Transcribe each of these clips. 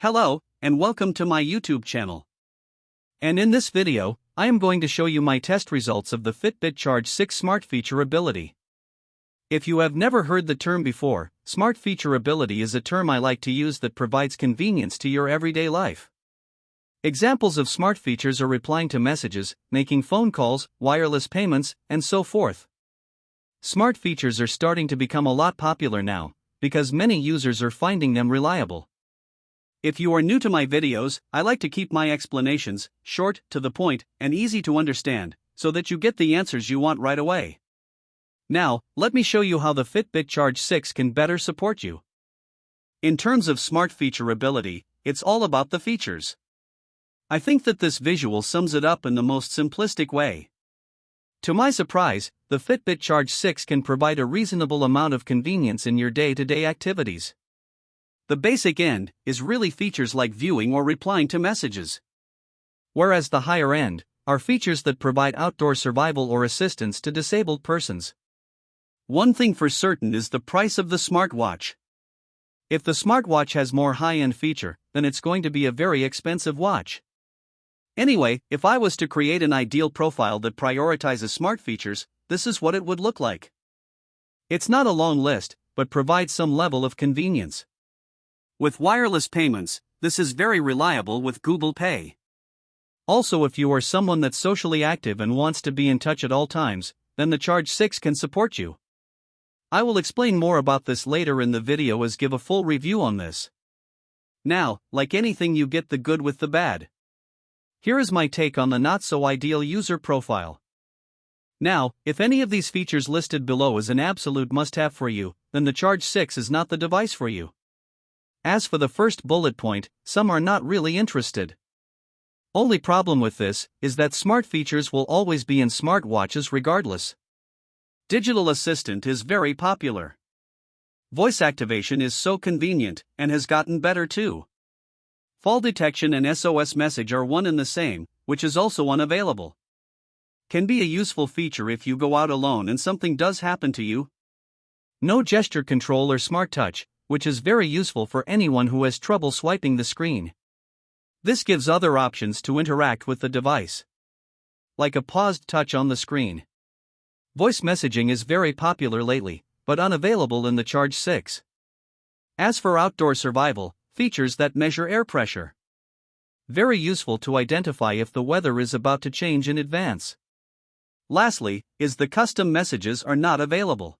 Hello, and welcome to my YouTube channel. And in this video, I am going to show you my test results of the Fitbit Charge 6 Smart Feature Ability. If you have never heard the term before, Smart Feature Ability is a term I like to use that provides convenience to your everyday life. Examples of smart features are replying to messages, making phone calls, wireless payments, and so forth. Smart features are starting to become a lot popular now, because many users are finding them reliable. If you are new to my videos, I like to keep my explanations short, to the point, and easy to understand, so that you get the answers you want right away. Now, let me show you how the Fitbit Charge 6 can better support you. In terms of smart feature ability, it's all about the features. I think that this visual sums it up in the most simplistic way. To my surprise, the Fitbit Charge 6 can provide a reasonable amount of convenience in your day-to-day activities. The basic end is really features like viewing or replying to messages. Whereas the higher end are features that provide outdoor survival or assistance to disabled persons. One thing for certain is the price of the smartwatch. If the smartwatch has more high-end feature, then it's going to be a very expensive watch. Anyway, if I was to create an ideal profile that prioritizes smart features, this is what it would look like. It's not a long list, but provides some level of convenience. With wireless payments, this is very reliable with Google Pay. Also, if you are someone that's socially active and wants to be in touch at all times, then the Charge 6 can support you. I will explain more about this later in the video as give a full review on this. Now, like anything, you get the good with the bad. Here is my take on the not-so-ideal user profile. Now, if any of these features listed below is an absolute must-have for you, then the Charge 6 is not the device for you. As for the first bullet point, some are not really interested. Only problem with this is that smart features will always be in smartwatches regardless. Digital Assistant is very popular. Voice activation is so convenient, and has gotten better too. Fall detection and SOS message are one and the same, which is also unavailable. Can be a useful feature if you go out alone and something does happen to you. No gesture control or smart touch, which is very useful for anyone who has trouble swiping the screen. This gives other options to interact with the device, like a paused touch on the screen. Voice messaging is very popular lately, but unavailable in the Charge 6. As for outdoor survival, features that measure air pressure. Very useful to identify if the weather is about to change in advance. Lastly, is the custom messages are not available.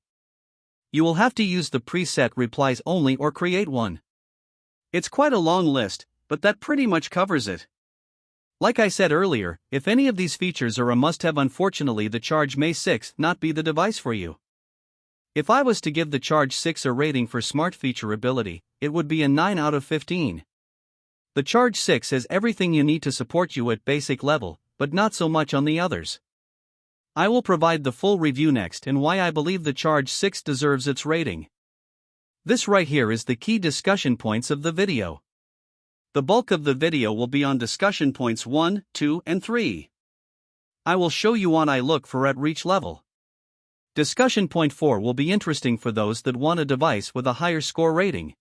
You will have to use the preset replies only or create one. It's quite a long list, but that pretty much covers it. Like I said earlier, if any of these features are a must-have, unfortunately the Charge 6 not be the device for you. If I was to give the Charge 6 a rating for smart feature ability, it would be a 9 out of 15. The Charge 6 has everything you need to support you at basic level, but not so much on the others. I will provide the full review next and why I believe the Charge 6 deserves its rating. This right here is the key discussion points of the video. The bulk of the video will be on discussion points 1, 2, and 3. I will show you what I look for at each level. Discussion point 4 will be interesting for those that want a device with a higher score rating.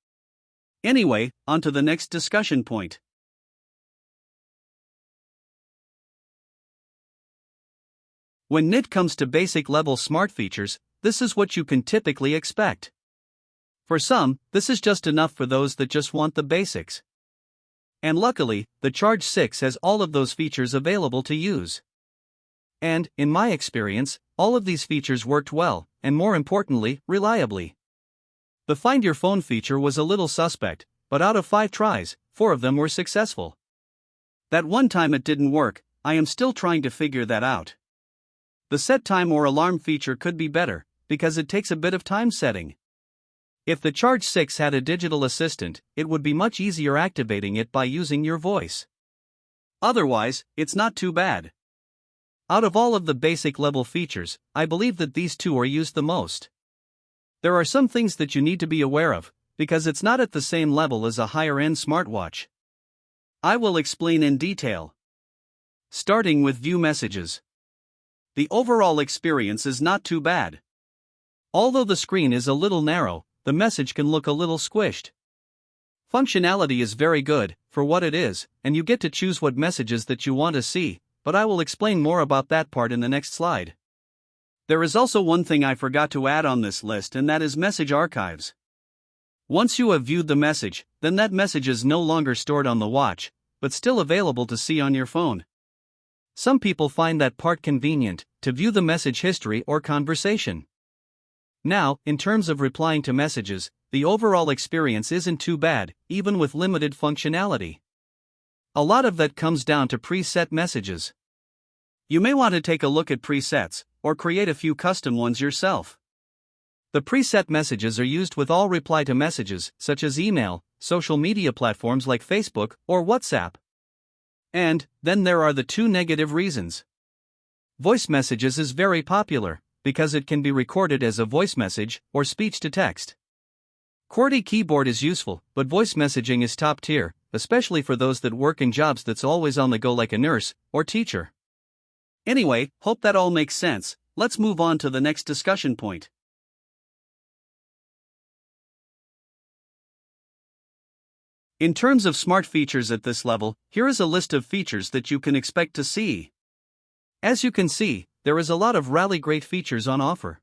Anyway, on to the next discussion point. When it comes to basic level smart features, this is what you can typically expect. For some, this is just enough for those that just want the basics. And luckily, the Charge 6 has all of those features available to use. And, in my experience, all of these features worked well, and more importantly, reliably. The Find Your Phone feature was a little suspect, but out of 5 tries, 4 of them were successful. That one time it didn't work, I am still trying to figure that out. The set time or alarm feature could be better, because it takes a bit of time setting. If the Charge 6 had a digital assistant, it would be much easier activating it by using your voice. Otherwise, it's not too bad. Out of all of the basic level features, I believe that these 2 are used the most. There are some things that you need to be aware of, because it's not at the same level as a higher-end smartwatch. I will explain in detail. Starting with view messages. The overall experience is not too bad. Although the screen is a little narrow, the message can look a little squished. Functionality is very good, for what it is, and you get to choose what messages that you want to see, but I will explain more about that part in the next slide. There is also one thing I forgot to add on this list, and that is message archives. Once you have viewed the message, then that message is no longer stored on the watch, but still available to see on your phone. Some people find that part convenient, to view the message history or conversation. Now, in terms of replying to messages, the overall experience isn't too bad, even with limited functionality. A lot of that comes down to preset messages. You may want to take a look at presets, or create a few custom ones yourself. The preset messages are used with all reply to messages, such as email, social media platforms like Facebook or WhatsApp. And then there are the two negative reasons. Voice messages is very popular, because it can be recorded as a voice message or speech to text. QWERTY keyboard is useful, but voice messaging is top tier, especially for those that work in jobs that's always on the go like a nurse or teacher. Anyway, hope that all makes sense. Let's move on to the next discussion point. In terms of smart features at this level, here is a list of features that you can expect to see. As you can see, there is a lot of really great features on offer.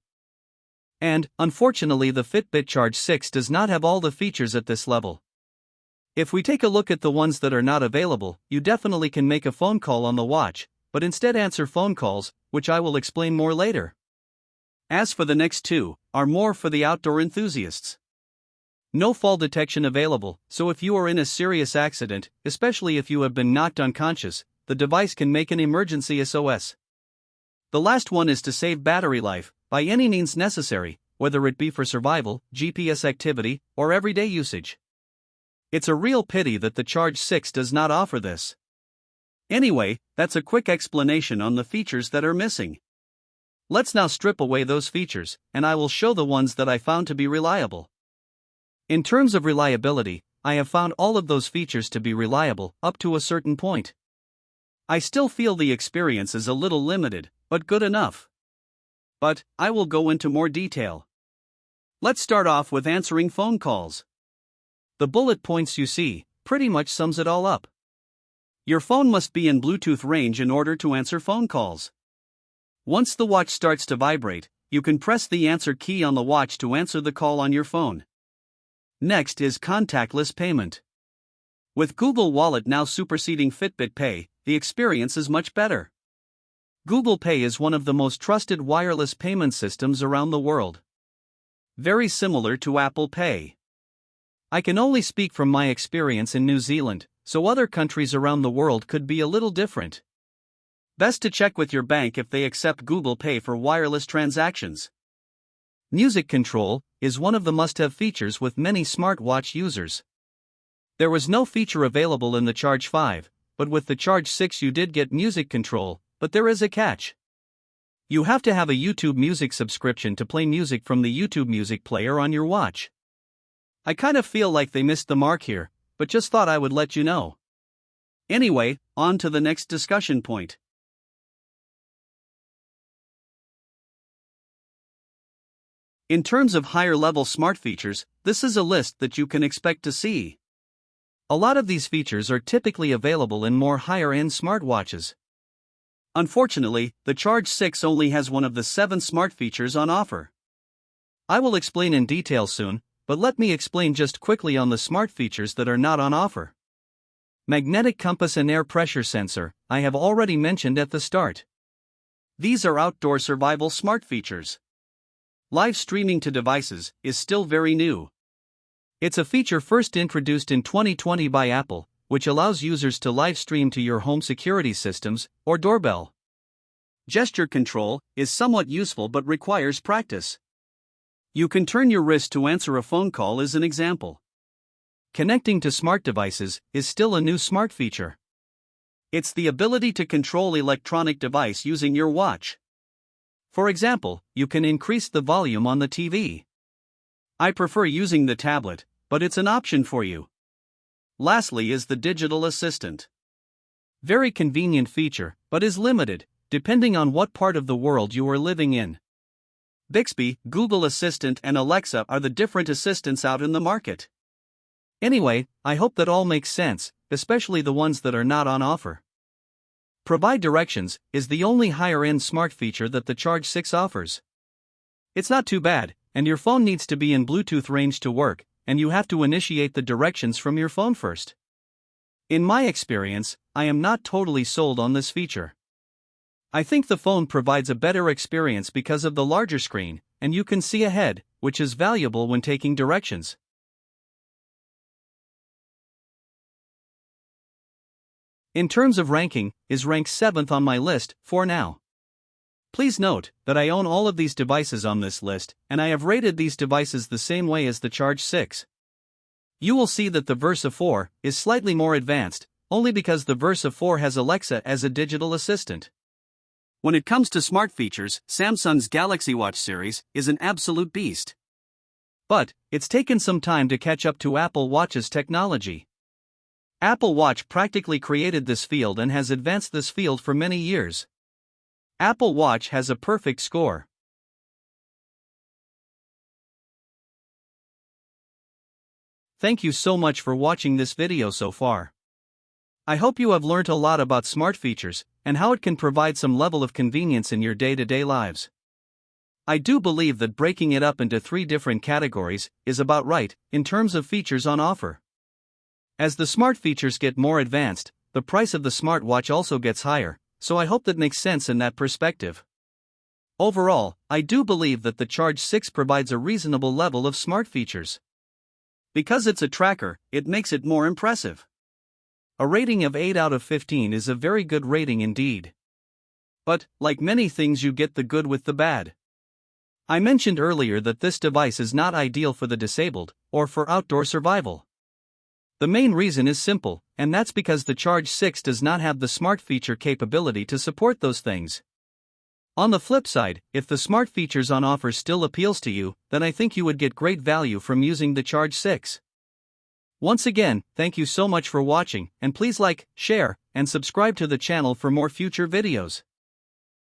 And, unfortunately, the Fitbit Charge 6 does not have all the features at this level. If we take a look at the ones that are not available, you definitely can make a phone call on the watch, but instead answer phone calls, which I will explain more later. As for the next two, are more for the outdoor enthusiasts. No fall detection available, so if you are in a serious accident, especially if you have been knocked unconscious, the device can make an emergency SOS. The last one is to save battery life, by any means necessary, whether it be for survival, GPS activity, or everyday usage. It's a real pity that the Charge 6 does not offer this. Anyway, that's a quick explanation on the features that are missing. Let's now strip away those features, and I will show the ones that I found to be reliable. In terms of reliability, I have found all of those features to be reliable, up to a certain point. I still feel the experience is a little limited, but good enough. But, I will go into more detail. Let's start off with answering phone calls. The bullet points you see, pretty much sums it all up. Your phone must be in Bluetooth range in order to answer phone calls. Once the watch starts to vibrate, you can press the answer key on the watch to answer the call on your phone. Next is contactless payment. With Google Wallet now superseding Fitbit Pay, the experience is much better. Google Pay is one of the most trusted wireless payment systems around the world. Very similar to Apple Pay. I can only speak from my experience in New Zealand, so other countries around the world could be a little different. Best to check with your bank if they accept Google Pay for wireless transactions. Music control is one of the must-have features with many smartwatch users. There was no feature available in the Charge 5, but with the Charge 6 you did get music control, but there is a catch. You have to have a YouTube Music subscription to play music from the YouTube Music player on your watch. I kind of feel like they missed the mark here, but just thought I would let you know. Anyway, on to the next discussion point. In terms of higher-level smart features, this is a list that you can expect to see. A lot of these features are typically available in more higher-end smartwatches. Unfortunately, the Charge 6 only has one of the 7 smart features on offer. I will explain in detail soon, but let me explain just quickly on the smart features that are not on offer. Magnetic compass and air pressure sensor, I have already mentioned at the start. These are outdoor survival smart features. Live streaming to devices is still very new. It's a feature first introduced in 2020 by Apple, which allows users to live stream to your home security systems or doorbell. Gesture control is somewhat useful but requires practice. You can turn your wrist to answer a phone call as an example. Connecting to smart devices is still a new smart feature. It's the ability to control electronic device using your watch. For example, you can increase the volume on the TV. I prefer using the tablet, but it's an option for you. Lastly is the digital assistant. Very convenient feature, but is limited, depending on what part of the world you are living in. Bixby, Google Assistant and Alexa are the different assistants out in the market. Anyway, I hope that all makes sense, especially the ones that are not on offer. Provide directions is the only higher-end smart feature that the Charge 6 offers. It's not too bad, and your phone needs to be in Bluetooth range to work, and you have to initiate the directions from your phone first. In my experience, I am not totally sold on this feature. I think the phone provides a better experience because of the larger screen, and you can see ahead, which is valuable when taking directions. In terms of ranking, is ranked 7th on my list for now. Please note that I own all of these devices on this list, and I have rated these devices the same way as the Charge 6. You will see that the Versa 4 is slightly more advanced, only because the Versa 4 has Alexa as a digital assistant. When it comes to smart features, Samsung's Galaxy Watch series is an absolute beast. But it's taken some time to catch up to Apple Watch's technology. Apple Watch practically created this field and has advanced this field for many years. Apple Watch has a perfect score. Thank you so much for watching this video so far. I hope you have learned a lot about smart features and how it can provide some level of convenience in your day-to-day lives. I do believe that breaking it up into 3 different categories is about right in terms of features on offer. As the smart features get more advanced, the price of the smartwatch also gets higher, so I hope that makes sense in that perspective. Overall, I do believe that the Charge 6 provides a reasonable level of smart features. Because it's a tracker, it makes it more impressive. A rating of 8 out of 15 is a very good rating indeed. But, like many things, you get the good with the bad. I mentioned earlier that this device is not ideal for the disabled, or for outdoor survival. The main reason is simple, and that's because the Charge 6 does not have the smart feature capability to support those things. On the flip side, if the smart features on offer still appeals to you, then I think you would get great value from using the Charge 6. Once again, thank you so much for watching, and please like, share, and subscribe to the channel for more future videos.